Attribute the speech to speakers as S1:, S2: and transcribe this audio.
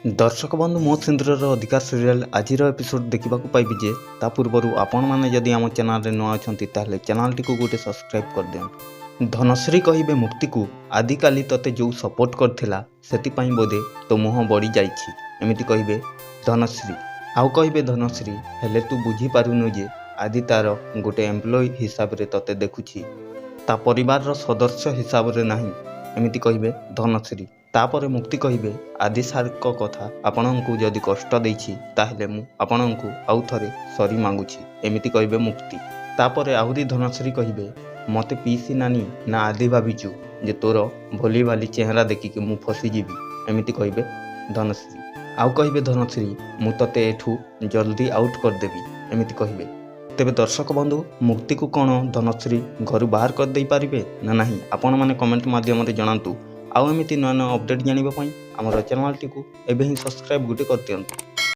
S1: दर्शक बंधु मो सिंदूर अधिकार सीरियल आज एपिसोड देखा पाइबे जे ता पूर्वर आपण मैंने जदि आम चैनल रे नुआ अच्छा चैनल टी गोटे सब्सक्राइब कर दिखाँ। धनश्री कहे मुक्ति को आदि काली तोते जो सपोर्ट करथिला सेतिपाई बोधे तो मुह बढ़ी जाइछि एमिति कहिबे धनश्री। आउ कहिबे धनश्री हेले तू बुझी पारुनु जे आदि तार गोटे एम्प्लॉय हिसाब रे तोते देखुछि ता परिवार रो सदस्य हिसाब रे नाही एमिति कहिबे धनश्री। तापर मुक्ति कहिबे आदि सार को कथा आपनंकु जदि कष्ट देछि ताहेले मु आपनंकु आउ थरे सॉरी मांगुछि एमिति कहिबे मुक्ति। तापर आहुरी धनश्री कहिबे मते पीसी नानी ना आदि भाबिचु जे तोर भोली भाली चेहरा देखिके मु फसी जीवी एमिति कहिबे धनश्री। आउ कहिबे धनश्री मु तते एठू जल्दी आउट कर देबी एमिति कहिबे। तेबे दर्शक बंधु मुक्ति को कौन धनश्री घर बाहर कर दे पारिबे ना नहीं आपण माने कमेंट माध्यम रे जणांतु। आउ एमिति नया नया अपडेट जानिबा पई हमर चैनल टी को एबे ही सब्सक्राइब गुटे कर दियंतु।